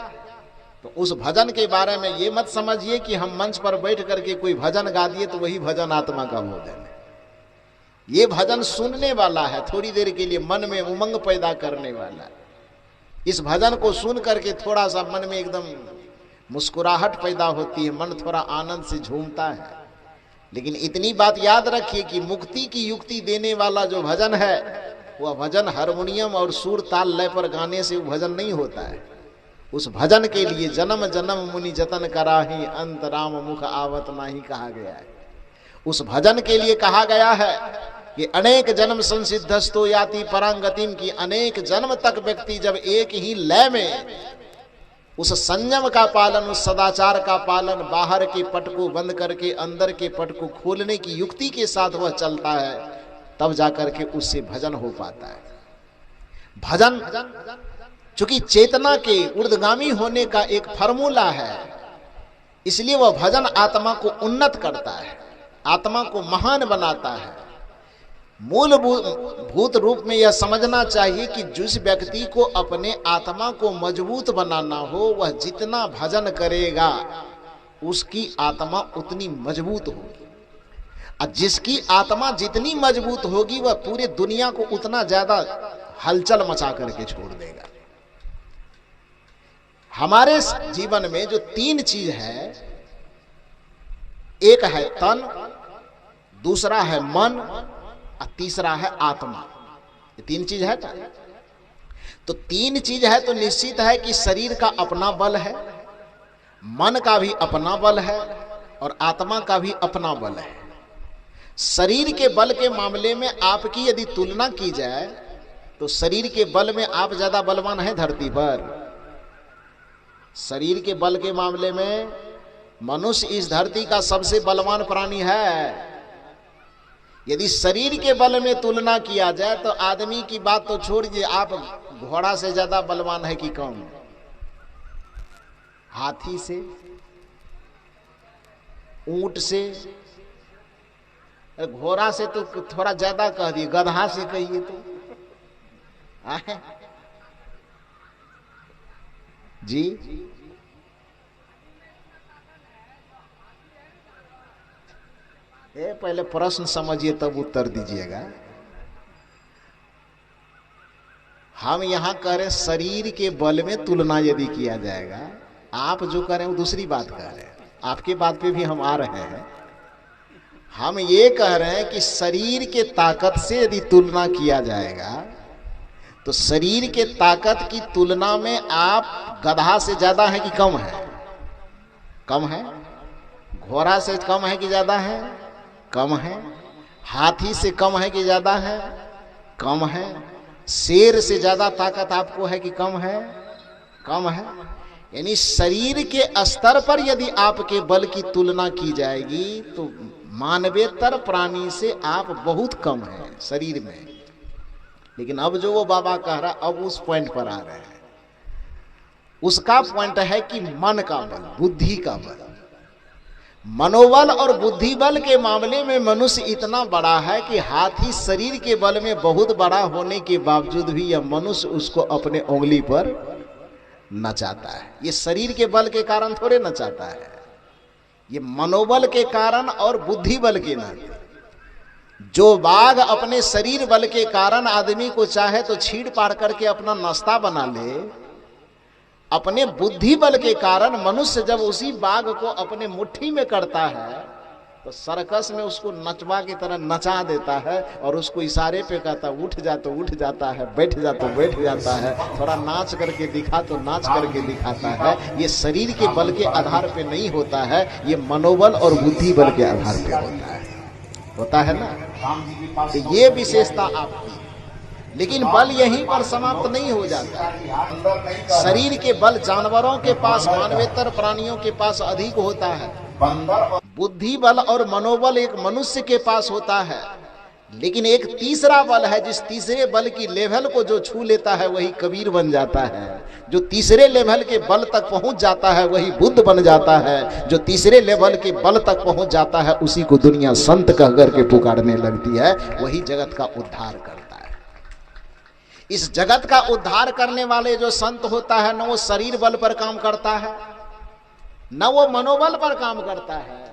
A: तो उस भजन के बारे में ये मत समझिए कि हम मंच पर बैठ करके कोई भजन गा दिए तो वही भजन आत्मा का भोजन है। ये भजन सुनने वाला है, थोड़ी देर के लिए मन में उमंग पैदा करने वाला है। इस भजन को सुन करके थोड़ा सा मन में एकदम मुस्कुराहट पैदा होती है, मन थोड़ा आनंद से झूमता है। लेकिन इतनी बात याद रखिए कि मुक्ति की युक्ति देने वाला जो भजन है वह भजन हारमोनियम और सुर ताल लय पर गाने से भजन नहीं होता है। उस भजन के लिए जन्म जन्म मुनि जतन कराही, अंत राम मुख आवत नाही कहा गया है। उस भजन के लिए कहा गया है कि अनेक जन्म संसिद्धस्तो याति परांगतिम, की अनेक जन्म तक व्यक्ति जब एक ही लय में उस संयम का पालन, उस सदाचार का पालन, बाहर के पट को बंद करके अंदर के पट को खोलने की युक्ति के साथ वह चलता है, तब जाकर के उससे भजन हो पाता है। भजन चूंकि चेतना के ऊर्ध्वगामी होने का एक फार्मूला है, इसलिए वह भजन आत्मा को उन्नत करता है, आत्मा को महान बनाता है। मूलभूत रूप में यह समझना चाहिए कि जिस व्यक्ति को अपने आत्मा को मजबूत बनाना हो वह जितना भजन करेगा उसकी आत्मा उतनी मजबूत होगी, और जिसकी आत्मा जितनी मजबूत होगी वह पूरे दुनिया को उतना ज्यादा हलचल मचा करके छोड़ देगा। हमारे जीवन में जो तीन चीज है, एक है तन, दूसरा है मन और तीसरा है आत्मा। ये तीन चीज है ना। तो तीन चीज है तो निश्चित है कि शरीर का अपना बल है, मन का भी अपना बल है और आत्मा का भी अपना बल है। शरीर के बल के मामले में आपकी यदि तुलना की जाए तो शरीर के बल में आप ज्यादा बलवान हैं धरती पर। शरीर के बल के मामले में मनुष्य इस धरती का सबसे बलवान प्राणी है। यदि शरीर के बल में तुलना किया जाए तो आदमी की बात तो छोड़िए, आप घोड़ा से ज्यादा बलवान है कि कम? हाथी से, ऊंट से, घोड़ा से तो थोड़ा ज्यादा कह दिए, गधा से कहिए तो जी। पहले प्रश्न समझिए तब उत्तर दीजिएगा। हम यहां कह रहे हैं शरीर के बल में तुलना यदि किया जाएगा, आप जो कह रहे हैं वो दूसरी बात कह रहे हैं, आपके बात पे भी हम आ रहे हैं। हम ये कह रहे हैं कि शरीर के ताकत से यदि तुलना किया जाएगा तो शरीर के ताकत की तुलना में आप गधा से ज्यादा है कि कम है? कम है। घोड़ा से कम है कि ज्यादा है? कम है। हाथी से कम है कि ज्यादा है? कम है। शेर से ज्यादा ताकत आपको है कि कम है? कम है। यानी शरीर के स्तर पर यदि आपके बल की तुलना की जाएगी तो मानवेतर प्राणी से आप बहुत कम हैं शरीर में। लेकिन अब जो वो बाबा कह रहा, अब उस पॉइंट पर आ रहे हैं। उसका पॉइंट है कि मन का बल, बुद्धि का बल। मनोबल और बुद्धि बल के मामले में मनुष्य इतना बड़ा है कि हाथी शरीर के बल में बहुत बड़ा होने के बावजूद भी यह मनुष्य उसको अपने उंगली पर नचाता है। ये शरीर के बल के कारण थोड़े नचाता है, ये मनोबल के कारण और बुद्धि बल के नाते। जो बाघ अपने शरीर बल के कारण आदमी को चाहे तो छीड़ पार करके अपना नाश्ता बना ले, अपने बुद्धि बल के कारण मनुष्य जब उसी बाघ को अपने मुट्ठी में करता है तो सर्कस में उसको नचवा की तरह नचा देता है और उसको इशारे पे कहता उठ जा तो उठ जाता है, बैठ जा तो बैठ जाता है, थोड़ा नाच करके दिखा तो नाच करके दिखाता है। ये शरीर के बल के आधार पे नहीं होता है, ये मनोबल और बुद्धि बल के आधार पे होता है ना। तो ये विशेषता आपकी। लेकिन बल यहीं पर समाप्त नहीं हो जाता। शरीर के बल जानवरों के पास, मानवेतर प्राणियों के पास अधिक होता है। बुद्धि बल और मनोबल एक मनुष्य के पास होता है। लेकिन एक तीसरा बल है, जिस तीसरे बल की लेवल को जो छू लेता है वही कबीर बन जाता है। जो तीसरे लेवल के बल तक पहुंच जाता है वही बुद्ध बन जाता है। जो तीसरे लेवल के बल तक पहुंच जाता है उसी को दुनिया संत कह करके पुकारने लगती है। वही जगत का उद्धार करता है। इस जगत का उद्धार करने वाले जो संत होता है, न वो शरीर बल पर काम करता है, न वो मनोबल पर काम करता है।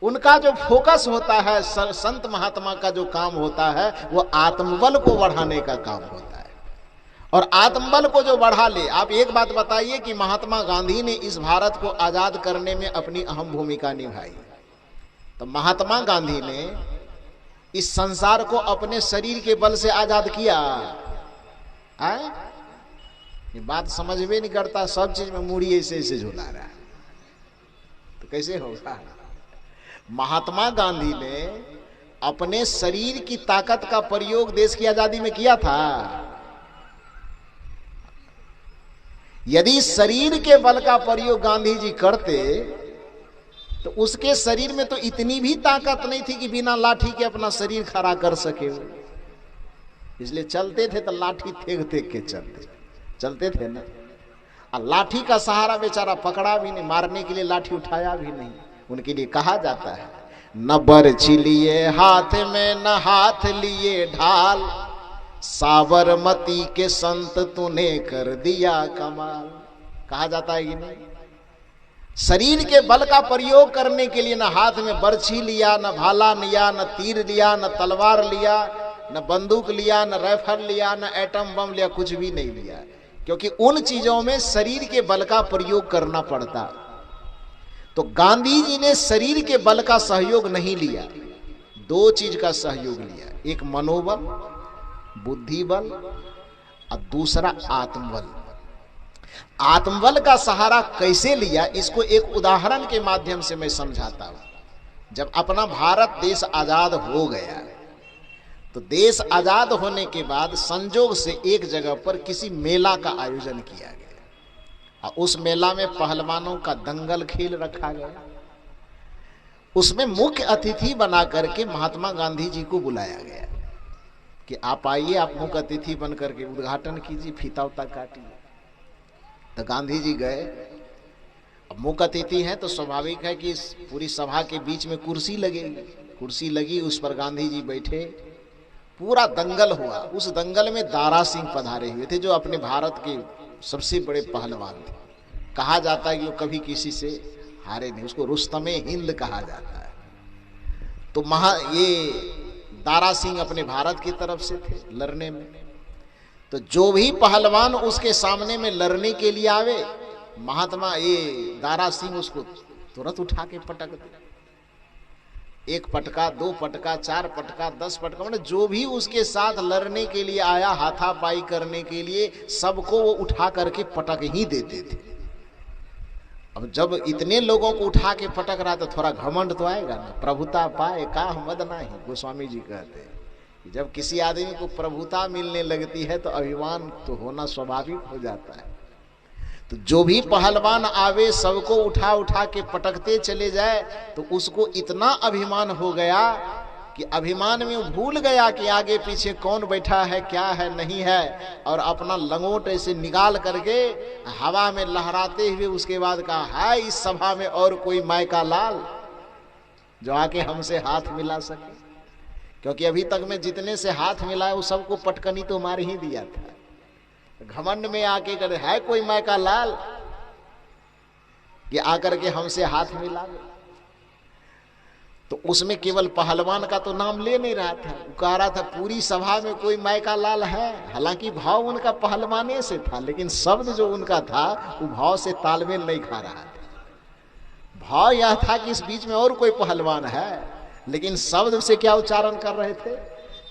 A: उनका जो फोकस होता है, संत महात्मा का जो काम होता है, वो आत्मबल को बढ़ाने का काम होता है। और आत्मबल को जो बढ़ा ले, आप एक बात बताइए कि महात्मा गांधी ने इस भारत को आजाद करने में अपनी अहम भूमिका निभाई। तो महात्मा गांधी ने इस संसार को अपने शरीर के बल से आजाद किया। आए? ये बात समझ में नहीं करता, सब चीज में मूड़ी ऐसे ऐसे झूला रहा है, तो कैसे होगा? महात्मा गांधी ने अपने शरीर की ताकत का प्रयोग देश की आजादी में किया था। यदि शरीर के बल का प्रयोग गांधी जी करते तो उसके शरीर में तो इतनी भी ताकत नहीं थी कि बिना लाठी के अपना शरीर खड़ा कर सके। इसलिए चलते थे तो लाठी फेंक फेंक के चलते थे ना। और लाठी का सहारा बेचारा पकड़ा भी नहीं, मारने के लिए लाठी उठाया भी नहीं। उनके लिए कहा जाता है, न बरछी लिए हाथ में न हाथ लिए ढाल, साबरमती के संत तूने कर दिया कमाल। कहा जाता है कि नहीं? शरीर के बल का प्रयोग करने के लिए न हाथ में बरछी लिया, न भाला लिया, न तीर लिया, न तलवार लिया, न बंदूक लिया, न राइफल लिया, न एटम बम लिया, कुछ भी नहीं लिया। क्योंकि उन चीजों में शरीर के बल का प्रयोग करना पड़ता। तो गांधी जी ने शरीर के बल का सहयोग नहीं लिया, दो चीज का सहयोग लिया। एक मनोबल, बुद्धि बल, और दूसरा आत्मबल। आत्मबल का सहारा कैसे लिया, इसको एक उदाहरण के माध्यम से मैं समझाता हूं। जब अपना भारत देश आजाद हो गया तो देश आजाद होने के बाद संजोग से एक जगह पर किसी मेला का आयोजन किया गया और उस मेला में पहलवानों का दंगल खेल रखा गया। उसमें मुख्य अतिथि बना करके महात्मा गांधी जी को बुलाया गया कि आप आइए, आप मुख्य अतिथि बन करके उद्घाटन कीजिए, फीता उता काटिए। तो गांधी जी गए। अब मुख्य अतिथि हैं तो स्वाभाविक है कि पूरी सभा के बीच में कुर्सी लगेगी। कुर्सी लगी, उस पर गांधी जी बैठे, पूरा दंगल हुआ। उस दंगल में दारा सिंह पधारे हुए थे, जो अपने भारत के सबसे बड़े पहलवान थे। कहा जाता है कि वो कभी किसी से हारे नहीं, उसको रुस्तमे हिंद कहा जाता है। तो ये दारा सिंह अपने भारत की तरफ से थे लड़ने में। तो जो भी पहलवान उसके सामने में लड़ने के लिए आवे, महात्मा ये दारा सिंह उसको तुरंत उठा के पटक दे। 1 पटका, 2 पटका, 4 पटका, 10 पटका, मतलब जो भी उसके साथ लड़ने के लिए आया, हाथापाई करने के लिए, सबको वो उठा करके पटक ही देते थे। अब जब इतने लोगों को उठा के पटक रहा तो थोड़ा घमंड तो आएगा ना। प्रभुता पाए काह मद नाही, गोस्वामी जी कहते हैं। जब किसी आदमी को प्रभुता मिलने लगती है तो अभिमान तो होना स्वाभाविक हो जाता है। तो जो भी पहलवान आवे सबको उठा उठा के पटकते चले जाए, तो उसको इतना अभिमान हो गया कि अभिमान में वो भूल गया कि आगे पीछे कौन बैठा है, क्या है, नहीं है, और अपना लंगोट ऐसे निकाल करके हवा में लहराते हुए उसके बाद कहा, हाय इस सभा में और कोई माय का लाल जो आके हमसे हाथ मिला सके। क्योंकि अभी तक में जितने से हाथ मिलाए वो सबको पटकनी तो मार ही दिया था। घमंड में आके करे, है कोई माय का लाल कि आकर के हमसे हाथ मिलावे। तो उसमें केवल पहलवान का तो नाम ले नहीं रहा था, वो कह रहा था पूरी सभा में कोई माय का लाल है। हालांकि भाव उनका पहलवाने से था, लेकिन शब्द जो उनका था वो भाव से तालमेल नहीं खा रहा था। भाव यह था कि इस बीच में और कोई पहलवान है, लेकिन शब्द से क्या उच्चारण कर रहे थे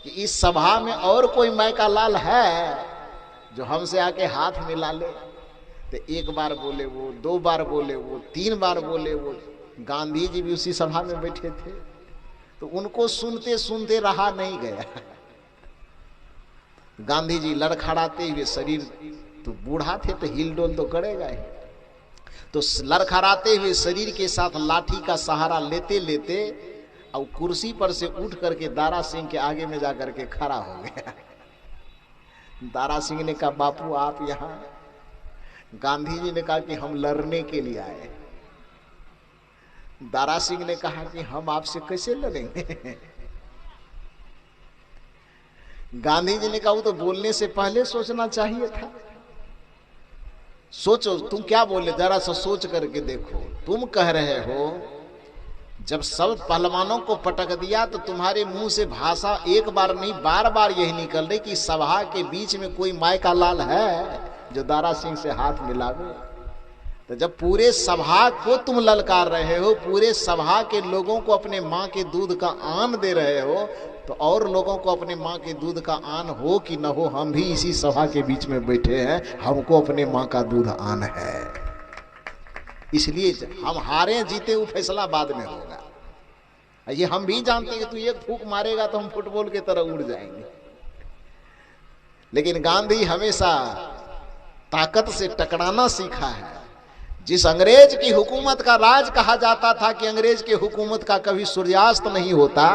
A: कि इस सभा में और कोई माय का लाल है जो हमसे आके हाथ मिला ले। तो 1 बार बोले वो, 2 बार बोले वो, 3 बार बोले वो। गांधी जी भी उसी सभा में बैठे थे, तो उनको सुनते सुनते रहा नहीं गया। गांधी जी लड़खड़ाते हुए, शरीर तो बूढ़ा थे तो हिलडोल तो करेगा ही, तो लड़खड़ाते हुए शरीर के साथ लाठी का सहारा लेते लेते और कुर्सी पर से उठ करके दारा सिंह के आगे में जाकर के खड़ा हो गया। दारा सिंह ने कहा, बापू आप यहाँ? गांधी जी ने कहा कि हम लड़ने के लिए आए। दारा सिंह ने कहा कि हम आपसे कैसे लड़ेंगे? गांधी जी ने कहा वो तो बोलने से पहले सोचना चाहिए था। सोचो तुम क्या बोले, जरा सा सोच करके देखो। तुम कह रहे हो जब सब पहलवानों को पटक दिया तो तुम्हारे मुंह से भाषा 1 बार नहीं 12 बार यही निकल रही कि सभा के बीच में कोई माय का लाल है जो दारा सिंह से हाथ मिलावे। तो जब पूरे सभा को तुम ललकार रहे हो, पूरे सभा के लोगों को अपने माँ के दूध का आन दे रहे हो, तो और लोगों को अपने माँ के दूध का आन हो कि न हो, हम भी इसी सभा के बीच में बैठे हैं, हमको अपने माँ का दूध आन है। इसलिए हम हारे जीते वो फैसला बाद में होगा। ये हम भी जानते हैं कि तू 1 फूंक मारेगा तो हम फुटबॉल की तरह उड़ जाएंगे, लेकिन गांधी हमेशा ताकत से टकराना सीखा है। जिस अंग्रेज की हुकूमत का राज कहा जाता था कि अंग्रेज की हुकूमत का कभी सूर्यास्त नहीं होता,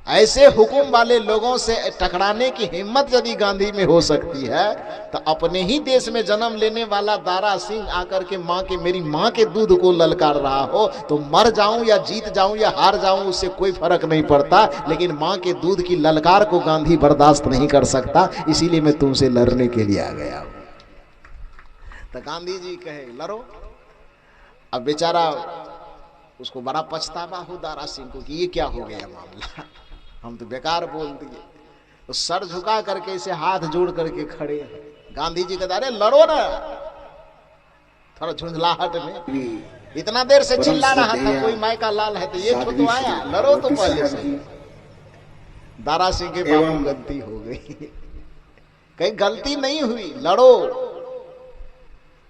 A: ऐसे हुकुम वाले लोगों से टकराने की हिम्मत यदि गांधी में हो सकती है, तो अपने ही देश में जन्म लेने वाला दारा सिंह आकर के मेरी माँ के दूध को ललकार रहा हो, तो मर जाऊं या जीत जाऊं या हार जाऊं उससे कोई फर्क नहीं पड़ता, लेकिन माँ के दूध की ललकार को गांधी बर्दाश्त नहीं कर सकता। इसीलिए मैं तुमसे लड़ने के लिए आ गया हूं। तो गांधी जी कहे लड़ो। अब बेचारा उसको बड़ा पछतावा हो दारा सिंह को कि ये क्या हो गया मामला, हम तो बेकार बोल दिए। तो सर झुका करके इसे हाथ जोड़ करके खड़े हैं। गांधी जी कहते अरे लड़ो ना, थोड़ा झुंझलाहट में। इतना देर से चिल्ला रहा था कोई माय का लाल है, तो ये तो आया, लड़ो तो पहले से। दारा सिंह के बाबू गलती हो गई, कहीं गलती नहीं हुई, लड़ो।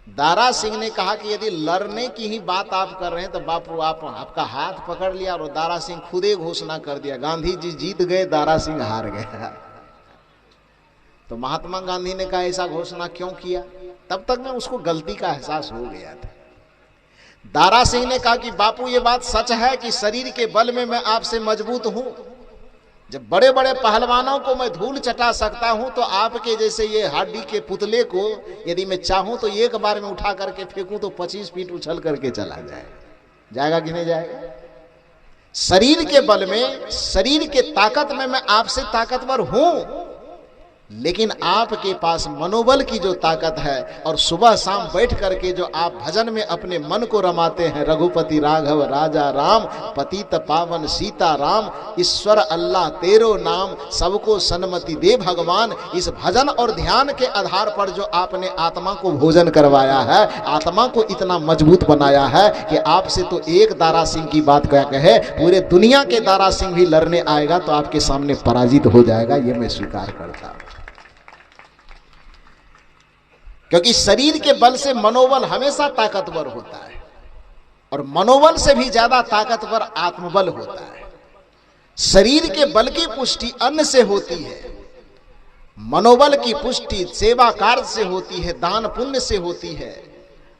A: दारा सिंह ने कहा कि यदि लड़ने की ही बात आप कर रहे हैं तो बापू आपका हाथ पकड़ लिया, और दारा सिंह खुदे घोषणा कर दिया, गांधी जी जीत गए, दारा सिंह हार गया। तो महात्मा गांधी ने कहा ऐसा घोषणा क्यों किया? तब तक में उसको गलती का एहसास हो गया था। दारा सिंह ने कहा कि बापू ये बात सच है कि शरीर के बल में मैं आपसे मजबूत हूं। जब बड़े बड़े पहलवानों को मैं धूल चटा सकता हूं तो आपके जैसे ये हड्डी के पुतले को यदि मैं चाहूं तो एक बार में उठा करके फेंकूं तो 25 फीट उछल करके चला जाएगा कि नहीं जाएगा? शरीर के बल में, शरीर के ताकत में मैं आपसे ताकतवर हूं, लेकिन आपके पास मनोबल की जो ताकत है और सुबह शाम बैठ करके जो आप भजन में अपने मन को रमाते हैं, रघुपति राघव राजा राम, पतित पावन सीता राम, ईश्वर अल्लाह तेरो नाम, सबको सन्मति दे भगवान। इस भजन और ध्यान के आधार पर जो आपने आत्मा को भोजन करवाया है, आत्मा को इतना मजबूत बनाया है कि आपसे तो एक दारा सिंह की बात क्या कहे, पूरे दुनिया के दारा सिंह भी लड़ने आएगा तो आपके सामने पराजित हो जाएगा, ये मैं स्वीकार करता हूं। क्योंकि शरीर के बल से मनोबल हमेशा ताकतवर होता है और मनोबल से भी ज्यादा ताकतवर आत्मबल होता है। शरीर के बल की पुष्टि अन्न से होती है, मनोबल की पुष्टि सेवा कार्य से होती है, दान पुण्य से होती है,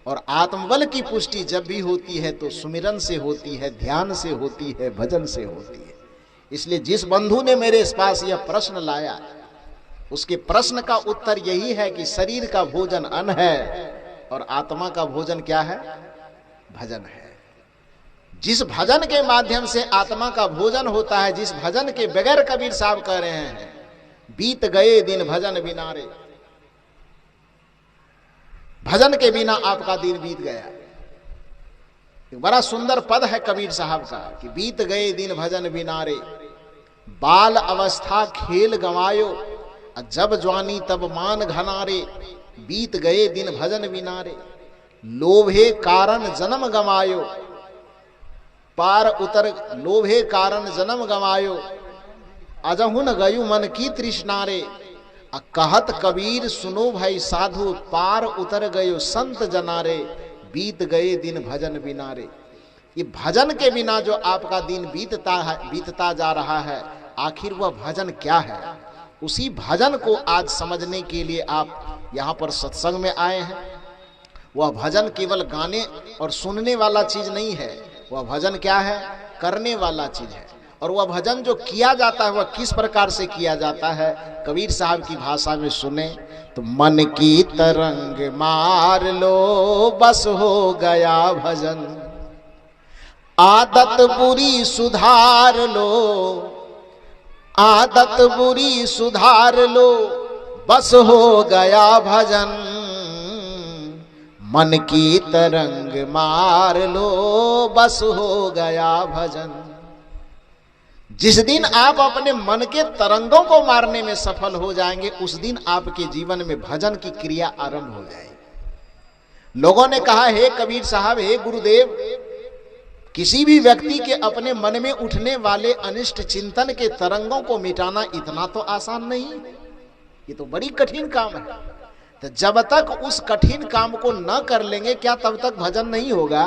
A: और आत्मबल की पुष्टि जब भी होती है तो सुमिरन से होती है, ध्यान से होती है, भजन से होती है। इसलिए जिस बंधु ने मेरे पास यह प्रश्न लाया, उसके प्रश्न का उत्तर यही है कि शरीर का भोजन अन्न है और आत्मा का भोजन क्या है? भजन है। जिस भजन के माध्यम से आत्मा का भोजन होता है, जिस भजन के बगैर कबीर साहब कह रहे हैं बीत गए दिन भजन बिना रे, भजन के बिना आपका दिन बीत गया। एक बड़ा सुंदर पद है कबीर साहब का कि बीत गए दिन भजन बिना रे, बाल अवस्था खेल गंवायो, जब जवानी तब मान घनारे, बीत गए दिन भजन बिना रे, लोभे कारण जन्म गमायो, पार उतर लोभे कारण जन्म गमायो, अजहुन गयु मन की तृष्णारे, कहत कबीर सुनो भाई साधु, पार उतर गयो संत जनारे, बीत गए दिन भजन बिना रे। ये भजन के बिना जो आपका दिन बीतता जा रहा है, आखिर वह भजन क्या है? उसी भजन को आज समझने के लिए आप यहाँ पर सत्संग में आए हैं। वह भजन केवल गाने और सुनने वाला चीज नहीं है, वह भजन क्या है? करने वाला चीज है। और वह भजन जो किया जाता है वह किस प्रकार से किया जाता है? कबीर साहब की भाषा में सुने तो मन की तरंग मार लो बस हो गया भजन, आदत बुरी सुधार लो, आदत बुरी सुधार लो बस हो गया भजन, मन की तरंग मार लो बस हो गया भजन। जिस दिन आप अपने मन के तरंगों को मारने में सफल हो जाएंगे, उस दिन आपके जीवन में भजन की क्रिया आरंभ हो जाएगी। लोगों ने कहा, हे कबीर साहब, हे गुरुदेव, किसी भी व्यक्ति के अपने मन में उठने वाले अनिष्ट चिंतन के तरंगों को मिटाना इतना तो आसान नहीं, ये तो बड़ी कठिन काम है। तो जब तक उस कठिन काम को न कर लेंगे, क्या तब तक भजन नहीं होगा?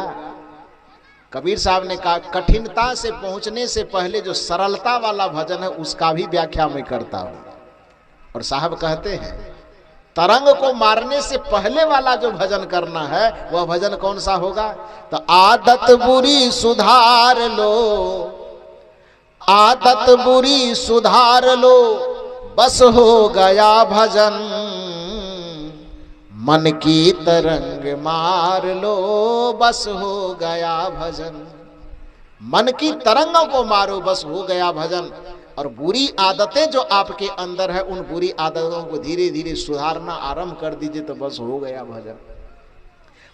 A: कबीर साहब ने कहा, कठिनता से पहुंचने से पहले जो सरलता वाला भजन है उसका भी व्याख्या मैं करता हूं। और साहब कहते हैं, तरंग को मारने से पहले वाला जो भजन करना है वह भजन कौन सा होगा? तो आदत बुरी सुधार लो, आदत बुरी सुधार लो बस हो गया भजन, मन की तरंग मार लो बस हो गया भजन। मन की तरंगों को मारो बस हो गया भजन। और बुरी आदतें जो आपके अंदर है, उन बुरी आदतों को धीरे धीरे सुधारना आरंभ कर दीजिए तो बस हो गया भजन।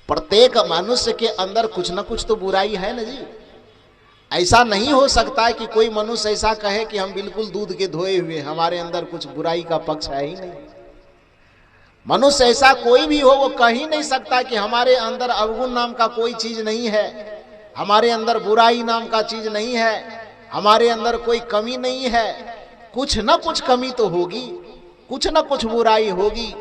A: प्रत्येक मनुष्य के अंदर कुछ ना कुछ तो बुराई है ना जी। ऐसा नहीं हो सकता है कि कोई मनुष्य ऐसा कहे कि हम बिल्कुल दूध के धोए हुए, हमारे अंदर कुछ बुराई का पक्ष है ही नहीं। मनुष्य ऐसा कोई भी हो, वो कह ही नहीं सकता कि हमारे अंदर अवगुण नाम का कोई चीज नहीं है, हमारे अंदर बुराई नाम का चीज नहीं है, हमारे अंदर कोई कमी नहीं है। कुछ ना कुछ कमी तो होगी, कुछ ना कुछ बुराई होगी।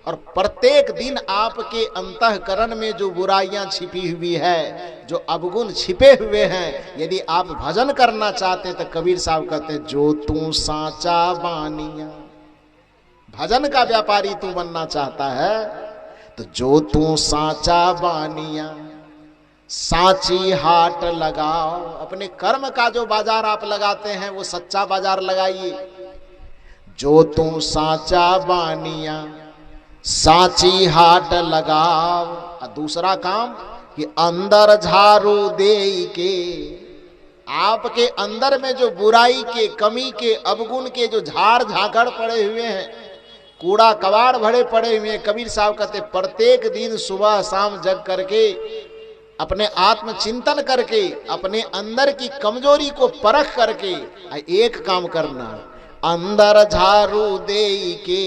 A: और प्रत्येक दिन आपके अंतःकरण में जो बुराइयां छिपी हुई है, जो अवगुण छिपे हुए हैं, यदि आप भजन करना चाहते हैं तो कबीर साहब कहते हैं, जो तू साचा बानिया, भजन का व्यापारी तू बनना चाहता है तो जो तू साचा बानिया, सांची हाट लगाओ। अपने कर्म का जो बाजार आप लगाते हैं वो सच्चा बाजार लगाइए। जो तू सांचा बानिया सांची हाट लगाओ। और दूसरा काम कि अंदर झाड़ू दे के, आपके अंदर में जो बुराई के, कमी के, अवगुण के जो झाड़ झांकड़ पड़े हुए हैं, कूड़ा कबाड़ भरे पड़े हुए हैं, कबीर साहब कहते प्रत्येक दिन सुबह शाम जग करके अपने आत्मचिंतन करके अपने अंदर की कमजोरी को परख करके एक काम करना, अंदर झाड़ू दे के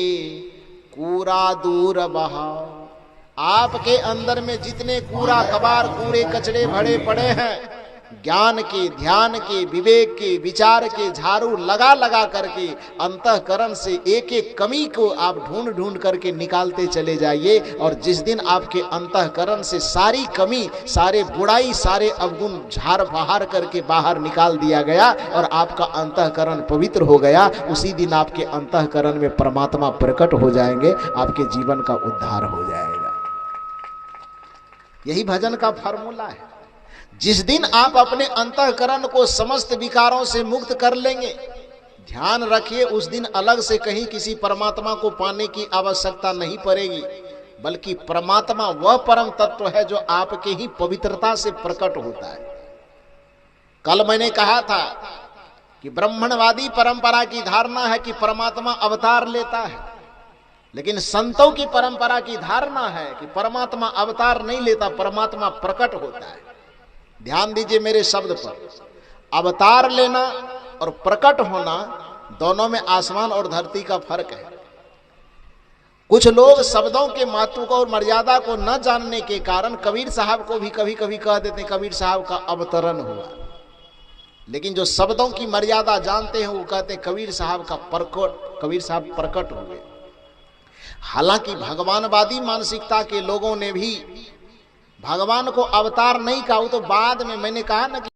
A: कूड़ा दूर बहाओ। आपके अंदर में जितने कूड़ा कबाड़, कूड़े कचड़े भरे पड़े हैं, ज्ञान के, ध्यान के, विवेक के, विचार के झाड़ू लगा लगा करके अंतःकरण से एक एक कमी को आप ढूंढ ढूंढ करके निकालते चले जाइए। और जिस दिन आपके अंतःकरण से सारी कमी, सारे बुराई, सारे अवगुण झाड़ बहार करके बाहर निकाल दिया गया और आपका अंतःकरण पवित्र हो गया, उसी दिन आपके अंतःकरण में परमात्मा प्रकट हो जाएंगे, आपके जीवन का उद्धार हो जाएगा। यही भजन का फार्मूला है। जिस दिन आप अपने अंतःकरण को समस्त विकारों से मुक्त कर लेंगे, ध्यान रखिए, उस दिन अलग से कहीं किसी परमात्मा को पाने की आवश्यकता नहीं पड़ेगी, बल्कि परमात्मा वह परम तत्व है जो आपके ही पवित्रता से प्रकट होता है। कल मैंने कहा था कि ब्राह्मणवादी परंपरा की धारणा है कि परमात्मा अवतार लेता है, लेकिन संतों की परंपरा की धारणा है कि परमात्मा अवतार नहीं लेता, परमात्मा प्रकट होता है। ध्यान दीजिए मेरे शब्द पर, अवतार लेना और प्रकट होना दोनों में आसमान और धरती का फर्क है। कुछ लोग शब्दों के महत्व को और मर्यादा को न जानने के कारण कबीर साहब को भी कभी कभी कह देते हैं कबीर साहब का अवतरण हुआ, लेकिन जो शब्दों की मर्यादा जानते हैं वो कहते हैं कबीर साहब का प्रकट, कबीर साहब प्रकट हुए। हालांकि भगवानवादी मानसिकता के लोगों ने भी भगवान को अवतार नहीं कहा, वो तो बाद में, मैंने कहा ना कि